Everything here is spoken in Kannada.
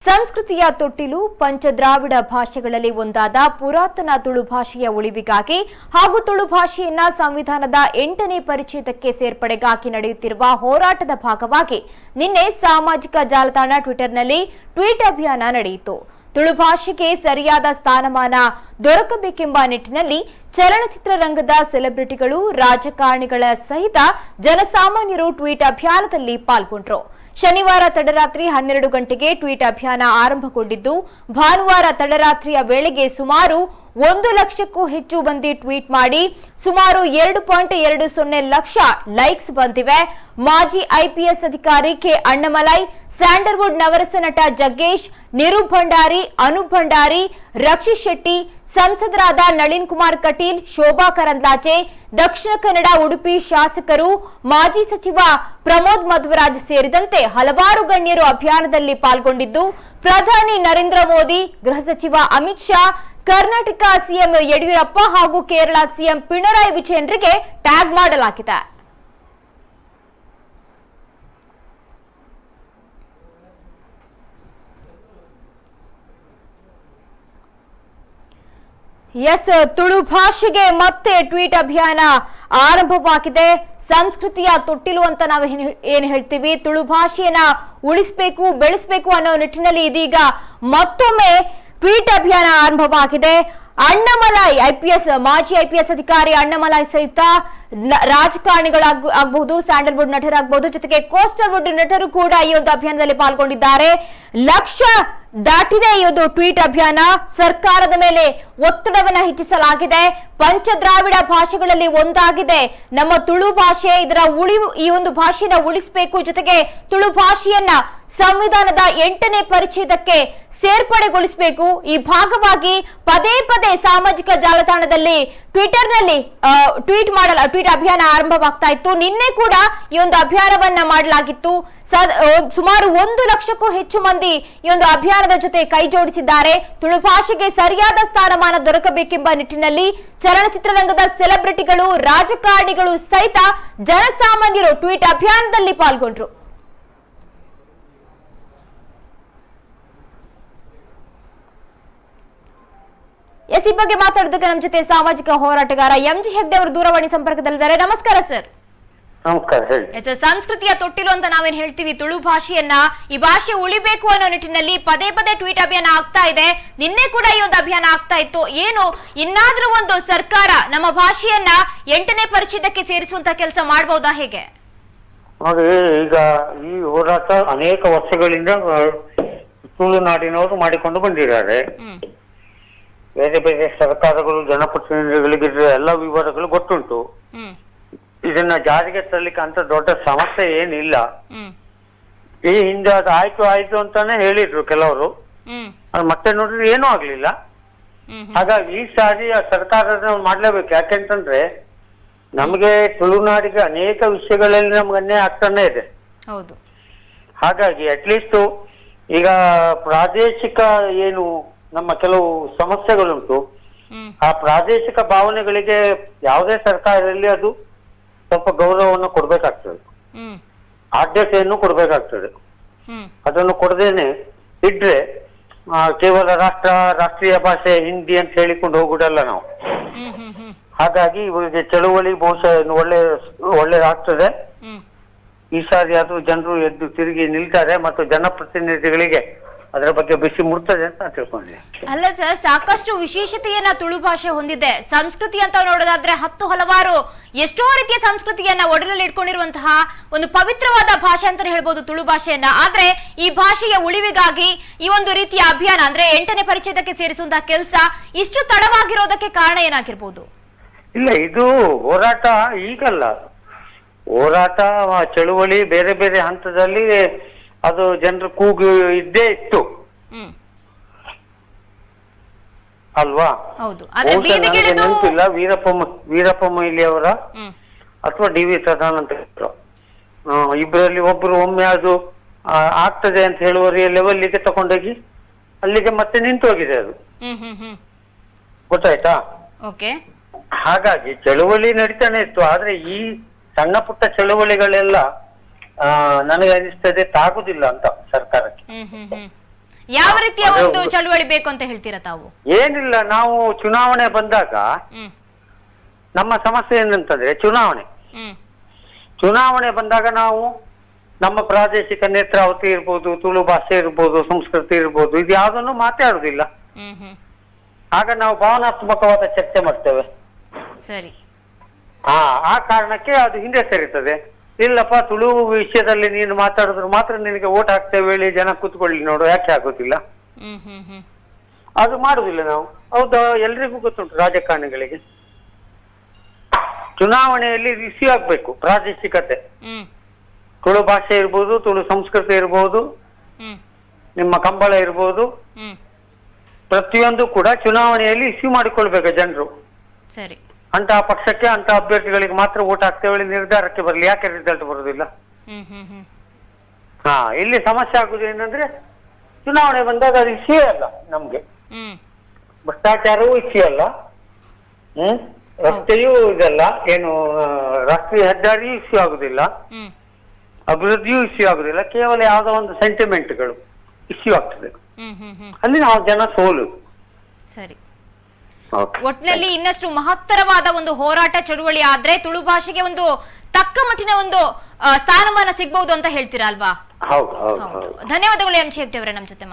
ಸಂಸ್ಕೃತಿಯ ತೊಟ್ಟಿಲು ಪಂಚದ್ರಾವಿಡ ಭಾಷೆಗಳಲ್ಲಿ ಒಂದಾದ ಪುರಾತನ ತುಳು ಭಾಷೆಯ ಉಳಿವಿಗಾಗಿ ಹಾಗೂ ತುಳು ಭಾಷೆಯನ್ನ ಸಂವಿಧಾನದ 8ನೇ ಪರಿಚ್ಛೇದಕ್ಕೆ ಸೇರ್ಪಡೆಗಾಗಿ ನಡೆಯುತ್ತಿರುವ ಹೋರಾಟದ ಭಾಗವಾಗಿ ನಿನ್ನೆ ಸಾಮಾಜಿಕ ಜಾಲತಾಣ ಟ್ವಿಟರ್ನಲ್ಲಿ ಟ್ವೀಟ್ ಅಭಿಯಾನ ನಡೆಯಿತು. ತುಳು ಭಾಷೆಗೆ ಸರಿಯಾದ ಸ್ಥಾನಮಾನ ದೊರಕಬೇಕೆಂಬ ನಿಟ್ಟಿನಲ್ಲಿ ಚಲನಚಿತ್ರರಂಗದ ಸೆಲೆಬ್ರಿಟಿಗಳು, ರಾಜಕಾರಣಿಗಳ ಸಹಿತ ಜನಸಾಮಾನ್ಯರು ಟ್ವೀಟ್ ಅಭಿಯಾನದಲ್ಲಿ ಪಾಲ್ಗೊಂಡರು. ಶನಿವಾರ ತಡರಾತ್ರಿ 12 ಗಂಟೆಗೆ ಟ್ವೀಟ್ ಅಭಿಯಾನ ಆರಂಭಗೊಂಡಿದ್ದು, ಭಾನುವಾರ ತಡರಾತ್ರಿಯ ವೇಳೆಗೆ ಸುಮಾರು 1 ಲಕ್ಷಕ್ಕೂ ಹೆಚ್ಚು ಮಂದಿ ಟ್ವೀಟ್ ಮಾಡಿ ಸುಮಾರು 2.20 ಲಕ್ಷ ಲೈಕ್ಸ್ ಬಂದಿವೆ. ಮಾಜಿ ಐಪಿಎಸ್ ಅಧಿಕಾರಿ ಕೆ ಅಣ್ಣಮಲೈ, ಸ್ಯಾಂಡಲ್ವುಡ್ ನವರಸ ನಟ ಜಗ್ಗೇಶ್, ನಿರೂಪ್ ಭಂಡಾರಿ, ಅನೂಪ್ ಭಂಡಾರಿ, ರಕ್ಷಿತ್ ಶೆಟ್ಟಿ, ಸಂಸದರಾದ ನಳಿನ್ ಕುಮಾರ್ ಕಟೀಲ್, ಶೋಭಾ ಕರಂದ್ಲಾಜೆ, ದಕ್ಷಿಣ ಕನ್ನಡ ಉಡುಪಿ ಶಾಸಕರು, ಮಾಜಿ ಸಚಿವ ಪ್ರಮೋದ್ ಮಧ್ವರಾಜ್ ಸೇರಿದಂತೆ ಹಲವಾರು ಗಣ್ಯರು ಅಭಿಯಾನದಲ್ಲಿ ಪಾಲ್ಗೊಂಡಿದ್ದು, ಪ್ರಧಾನಿ ನರೇಂದ್ರ ಮೋದಿ, ಗೃಹ ಸಚಿವ ಅಮಿತ್ ಶಾ, ಕರ್ನಾಟಕ ಸಿಎಂ ಯಡಿಯೂರಪ್ಪ ಹಾಗೂ ಕೇರಳ ಸಿಎಂ ಪಿಣರಾಯಿ ವಿಜಯನ್ರಿಗೆ ಟ್ಯಾಗ್ ಮಾಡಲಾಗಿದೆ. ತುಳು ಭಾಷೆಗೆ ಮತ್ತೆ ಟ್ವೀಟ್ ಅಭಿಯಾನ ಆರಂಭವಾಗಿದೆ. ಸಂಸ್ಕೃತಿಯ ತೊಟ್ಟಿಲು ಅಂತ ನಾವು ಏನ್ ಹೇಳ್ತೀವಿ, ತುಳು ಭಾಷೆಯನ್ನ ಉಳಿಸಬೇಕು, ಬೆಳೆಸಬೇಕು ಅನ್ನೋ ನಿಟ್ಟಿನಲ್ಲಿ ಇದೀಗ ಮತ್ತೊಮ್ಮೆ ಟ್ವೀಟ್ ಅಭಿಯಾನ ಆರಂಭವಾಗಿದೆ. ಅಣ್ಣಮಲೈ ಮಾಜಿ ಐಪಿಎಸ್ ಅಧಿಕಾರಿ ಅಣ್ಣಮಲೈ ಸಹಿತ ರಾಜಕಾರಣಿಗಳಾಗಬಹುದು, ಸ್ಯಾಂಡಲ್ವುಡ್ ನಟರಾಗಬಹುದು, ಜೊತೆಗೆ ಕೋಸ್ಟಲ್ವುಡ್ ನಟರು ಕೂಡ ಈ ಒಂದು ಅಭಿಯಾನದಲ್ಲಿ ಪಾಲ್ಗೊಂಡಿದ್ದಾರೆ. ಲಕ್ಷ ದಾಟಿದೆ ಈ ಒಂದು ಟ್ವೀಟ್ ಅಭಿಯಾನ. ಸರ್ಕಾರದ ಮೇಲೆ ಒತ್ತಡವನ್ನ ಹೆಚ್ಚಿಸಲಾಗಿದೆ. ಪಂಚದ್ರಾವಿಡ ಭಾಷೆಗಳಲ್ಲಿ ಒಂದಾಗಿದೆ ನಮ್ಮ ತುಳು ಭಾಷೆ. ಈ ಒಂದು ಭಾಷೆಯನ್ನ ಉಳಿಸಬೇಕು, ಜೊತೆಗೆ ತುಳು ಭಾಷೆಯನ್ನ ಸಂವಿಧಾನದ 8ನೇ ಪರಿಚ್ಛೇದಕ್ಕೆ ಸೇರ್ಪಡೆಗೊಳಿಸಬೇಕು. ಈ ಭಾಗವಾಗಿ ಪದೇ ಪದೇ ಸಾಮಾಜಿಕ ಜಾಲತಾಣದಲ್ಲಿ ಟ್ವಿಟರ್ನಲ್ಲಿ ಟ್ವೀಟ್ ಅಭಿಯಾನ ಆರಂಭವಾಗ್ತಾ ಇತ್ತು. ನಿನ್ನೆ ಕೂಡ ಈ ಒಂದು ಅಭಿಯಾನವನ್ನ ಮಾಡಲಾಗಿತ್ತು. ಸುಮಾರು 1 ಲಕ್ಷಕ್ಕೂ ಹೆಚ್ಚು ಮಂದಿ ಈ ಒಂದು ಅಭಿಯಾನದ ಜೊತೆ ಕೈ ಜೋಡಿಸಿದ್ದಾರೆ. ತುಳು ಭಾಷೆಗೆ ಸರಿಯಾದ ಸ್ಥಾನಮಾನ ದೊರಕಬೇಕೆಂಬ ನಿಟ್ಟಿನಲ್ಲಿ ಚಲನಚಿತ್ರರಂಗದ ಸೆಲೆಬ್ರಿಟಿಗಳು, ರಾಜಕಾರಣಿಗಳು ಸಹಿತ ಜನಸಾಮಾನ್ಯರು ಟ್ವೀಟ್ ಅಭಿಯಾನದಲ್ಲಿ ಪಾಲ್ಗೊಂಡ್ರು. ಈ ಬಗ್ಗೆ ಮಾತಾಡೋದಕ್ಕೆ ನಮ್ಮ ಜೊತೆ ಸಾಮಾಜಿಕ ಹೋರಾಟಗಾರ ಎಂಜಿ ಹೆಗ್ಡೆ ಅವರು ದೂರವಾಣಿ ಸಂಪರ್ಕದಲ್ಲಿದ್ದಾರೆ. ನಮಸ್ಕಾರ ಸರ್. ನಮಸ್ಕಾರ. ಹೇಳಿ. ಸಂಸ್ಕೃತಿಯ ತೊಟ್ಟಿಲು ಅಂತ ನಾವೇನ್ ಹೇಳ್ತೀವಿ ತುಳು ಭಾಷೆಯನ್ನ, ಈ ಭಾಷೆ ಉಳಿಬೇಕು ಅನ್ನೋ ನಿಟ್ಟಿನಲ್ಲಿ ಪದೇ ಪದೇ ಟ್ವೀಟ್ ಅಭಿಯಾನ ಆಗ್ತಾ ಇದೆ. ನಿನ್ನೆ ಕೂಡ ಈ ಒಂದು ಅಭಿಯಾನ ಆಗ್ತಾ ಇತ್ತು. ಏನು ಇನ್ನಾದ್ರೂ ಒಂದು ಸರ್ಕಾರ ನಮ್ಮ ಭಾಷೆಯನ್ನ 8ನೇ ಪರಿಚ್ಛೇದಕ್ಕೆ ಸೇರಿಸುವಂತ ಕೆಲಸ ಮಾಡಬಹುದಾ, ಹೇಗೆ? ನೋಡಿ, ಈಗ ಈ ಹೋರಾಟ ಅನೇಕ ವರ್ಷಗಳಿಂದ ತುಳುನಾಡಿನವರು ಮಾಡಿಕೊಂಡು ಬಂದಿದ್ದಾರೆ. ಬೇರೆ ಬೇರೆ ಸರ್ಕಾರಗಳು, ಜನಪ್ರತಿನಿಧಿಗಳಿಗೆ ಎಲ್ಲ ವಿವರಗಳು ಗೊತ್ತುಂಟು. ಇದನ್ನ ಜಾರಿಗೆ ತರಲಿಕ್ಕೆ ಅಂತ ದೊಡ್ಡ ಸಮಸ್ಯೆ ಏನಿಲ್ಲ. ಈ ಹಿಂದೆ ಅದು ಆಯ್ತು ಅಂತಾನೆ ಹೇಳಿದ್ರು ಕೆಲವರು. ಮತ್ತೆ ನೋಡಿದ್ರೆ ಏನೂ ಆಗ್ಲಿಲ್ಲ. ಹಾಗಾಗಿ ಈ ಸಾರಿ ಆ ಸರ್ಕಾರ ಮಾಡ್ಲೇಬೇಕು. ಯಾಕೆಂತಂದ್ರೆ ನಮ್ಗೆ ತುಳುನಾಡಿಗೆ ಅನೇಕ ವಿಷಯಗಳಲ್ಲಿ ನಮ್ಗೆ ಅನ್ಯಾಯ ಆಗ್ತಾನೆ ಇದೆ. ಹಾಗಾಗಿ ಅಟ್ಲೀಸ್ಟ್ ಈಗ ಪ್ರಾದೇಶಿಕ ಏನು ನಮ್ಮ ಕೆಲವು ಸಮಸ್ಯೆಗಳುಂಟು, ಆ ಪ್ರಾದೇಶಿಕ ಭಾವನೆಗಳಿಗೆ ಯಾವುದೇ ಸರ್ಕಾರ ಇರಲಿ ಅದು ಸ್ವಲ್ಪ ಗೌರವವನ್ನು ಕೊಡ್ಬೇಕಾಗ್ತದೆ, ಆದ್ಯತೆಯನ್ನು ಕೊಡ್ಬೇಕಾಗ್ತದೆ. ಅದನ್ನು ಕೊಡದೇನೆ ಇದ್ರೆ ಕೇವಲ ರಾಷ್ಟ್ರೀಯ ಭಾಷೆ ಹಿಂದಿ ಅಂತ ಹೇಳಿಕೊಂಡು ಹೋಗುದಲ್ಲ ನಾವು. ಹಾಗಾಗಿ ಇವರಿಗೆ ಚಳುವಳಿ ಬಹುಶಃ ಒಳ್ಳೆದಾಗ್ತದೆ. ಈ ಸಾರಿ ಆದ್ರೂ ಜನರು ಎದ್ದು ತಿರುಗಿ ನಿಲ್ತಾರೆ ಮತ್ತು ಜನಪ್ರತಿನಿಧಿಗಳಿಗೆ ಅದರ ಬಗ್ಗೆ ಬಿಸಿ ಮುಡ್ತದೆ ಅಂತ ತಿಳ್ಕೊಂಡಿದೆ. ಅಲ್ಲ ಸರ್, ಸಾಕಷ್ಟು ವಿಶೇಷತೆಯನ್ನ ತುಳು ಭಾಷೆ ಹೊಂದಿದೆ. ಸಂಸ್ಕೃತಿ ಅಂತ ನೋಡೋದಾದ್ರೆ ಹಲವಾರು ಎಷ್ಟೋ ರೀತಿಯ ಸಂಸ್ಕೃತಿಯನ್ನ ಒಡಲಲ್ಲಿ ಇಟ್ಕೊಂಡಿರುವಂತಹ ಒಂದು ಪವಿತ್ರವಾದ ಭಾಷೆ ಅಂತಾನೆ ಹೇಳ್ಬೋದು ತುಳು ಭಾಷೆಯನ್ನ. ಆದ್ರೆ ಈ ಭಾಷೆಯ ಉಳಿವಿಗಾಗಿ ಈ ಒಂದು ರೀತಿಯ ಅಭಿಯಾನ ಅಂದ್ರೆ 8ನೇ ಪರಿಚ್ಛೇದಕ್ಕೆ ಸೇರಿಸುವಂತಹ ಕೆಲಸ ಇಷ್ಟು ತಡವಾಗಿರೋದಕ್ಕೆ ಕಾರಣ ಏನಾಗಿರ್ಬೋದು? ಇಲ್ಲ, ಇದು ಹೋರಾಟ ಈಗಲ್ಲ. ಹೋರಾಟ ಚಳುವಳಿ ಬೇರೆ ಬೇರೆ ಹಂತದಲ್ಲಿ ಅದು ಜನರ ಕೂಗು ಇದ್ದೇ ಇತ್ತು ಅಲ್ವಾ? ನೆನಪಿಲ್ಲ, ವೀರಪ್ಪ ಮೊಯ್ಲಿ ಅವರ ಅಥವಾ ಡಿ ವಿ ಸದಾನಂದ ಇಬ್ಬರಲ್ಲಿ ಒಬ್ರು ಒಮ್ಮೆ ಅದು ಆಗ್ತದೆ ಅಂತ ಹೇಳುವ ಲೆವೆಲ್ಗೆ ತಕೊಂಡೋಗಿ ಅಲ್ಲಿಗೆ ಮತ್ತೆ ನಿಂತು ಹೋಗಿದೆ ಅದು. ಗೊತ್ತಾಯ್ತಾ? ಹಾಗಾಗಿ ಚಳುವಳಿ ನಡೀತಾನೆ ಇತ್ತು. ಆದ್ರೆ ಈ ಸಣ್ಣ ಪುಟ್ಟ ಚಳುವಳಿಗಳೆಲ್ಲ ನನಗೆ ಅನಿಸ್ತದೆ ತಾಗುದಿಲ್ಲ ಅಂತ ಸರ್ಕಾರಕ್ಕೆ. ಯಾವ ರೀತಿಯ ಒಂದು ಚಳುವಳಿ ಬೇಕು ಅಂತ ಹೇಳ್ತೀರಾ ತಾವು? ಏನಿಲ್ಲ, ನಾವು ಚುನಾವಣೆ ಬಂದಾಗ ಹ್ಮ್ ನಮ್ಮ ಸಮಸ್ಯೆ ಏನಂತಂದ್ರೆ ಚುನಾವಣೆ ಬಂದಾಗ ನಾವು ನಮ್ಮ ಪ್ರಾದೇಶಿಕ ನೇತ್ರಾವತಿ ಇರ್ಬೋದು, ತುಳು ಭಾಷೆ ಇರ್ಬೋದು, ಸಂಸ್ಕೃತಿ ಇರ್ಬೋದು, ಇದು ಯಾವುದನ್ನು ಮಾತಾಡುದಿಲ್ಲ. ಆಗ ನಾವು ಭಾವನಾತ್ಮಕವಾದ ಚರ್ಚೆ ಮಾಡ್ತೇವೆ. ಸರಿ. ಆ ಕಾರಣಕ್ಕೆ ಅದು ಹಿಂದೆ ಸರಿತದೆ. ಇಲ್ಲಪ್ಪ ತುಳು ವಿಷಯದಲ್ಲಿ ನೀನು ಮಾತಾಡಿದ್ರು ಮಾತ್ರ ನಿನಗೆ ಓಟ್ ಹಾಕ್ತೇವೆ ಹೇಳಿ ಜನ ಕೂತ್ಕೊಳ್ಳಿ ನೋಡು, ಯಾಕೆ ಆಗೋದಿಲ್ಲ? ಅದು ಮಾಡುದಿಲ್ಲ ನಾವು. ಹೌದಾ, ಎಲ್ರಿಗೂ ಗೊತ್ತುಂಟು ರಾಜಕಾರಣಿಗಳಿಗೆ ಚುನಾವಣೆಯಲ್ಲಿ ರಿಸೀವ್ ಆಗ್ಬೇಕು ಪ್ರಾದೇಶಿಕತೆ. ತುಳು ಭಾಷೆ ಇರ್ಬೋದು, ತುಳು ಸಂಸ್ಕೃತಿ ಇರ್ಬೋದು, ನಿಮ್ಮ ಕಂಬಳ ಇರ್ಬೋದು, ಪ್ರತಿಯೊಂದು ಕೂಡ ಚುನಾವಣೆಯಲ್ಲಿ ಇಶ್ಯೂ ಮಾಡಿಕೊಳ್ಬೇಕು ಜನರು. ಸರಿ. ಅಂತ ಪಕ್ಷಕ್ಕೆ ಅಂತ ಅಭ್ಯರ್ಥಿಗಳಿಗೆ ಮಾತ್ರ ಓಟ್ ಹಾಕ್ತೇವೆ ನಿರ್ಧಾರಕ್ಕೆ ಬರಲಿ, ಯಾಕೆ ರಿಸಲ್ಟ್ ಬರುದಿಲ್ಲ? ಇಲ್ಲಿ ಸಮಸ್ಯೆ ಆಗುದು ಏನಂದ್ರೆ ಚುನಾವಣೆ ಬಂದಾಗ ಅದು ಇಶ್ಯೂ ಅಲ್ಲ ನಮ್ಗೆ. ಭ್ರಷ್ಟಾಚಾರವೂ ಇಶ್ಯೂ ಅಲ್ಲ, ರಸ್ತೆಯೂ ಇದಲ್ಲ, ಏನು ರಾಷ್ಟ್ರೀಯ ಹೆದ್ದಾರಿಯೂ ಇಶ್ಯೂ ಆಗುದಿಲ್ಲ, ಅಭಿವೃದ್ಧಿಯೂ ಇಶ್ಯೂ ಆಗುದಿಲ್ಲ, ಕೇವಲ ಯಾವುದೋ ಒಂದು ಸೆಂಟಿಮೆಂಟ್ಗಳು ಇಶ್ಯೂ ಆಗ್ತದೆ. ಅಲ್ಲಿ ನಾವು ಜನ ಸೋಲು. ಸರಿ. ಒಟ್ಟಿನಲ್ಲಿ ಇನ್ನಷ್ಟು ಮಹತ್ತರವಾದ ಒಂದು ಹೋರಾಟ ಚಳುವಳಿ ಆದ್ರೆ ತುಳು ಭಾಷೆಗೆ ಒಂದು ತಕ್ಕ ಮಟ್ಟಿನ ಒಂದು ಸ್ಥಾನಮಾನ ಸಿಗ್ಬಹುದು ಅಂತ ಹೇಳ್ತೀರಾ ಅಲ್ವಾ? ಹೌದು ಹೌದು. ಧನ್ಯವಾದಗಳು ಎಂ ಶೆಟ್ಟಿ ಅವರೇ ನಮ್ಮ ಜೊತೆ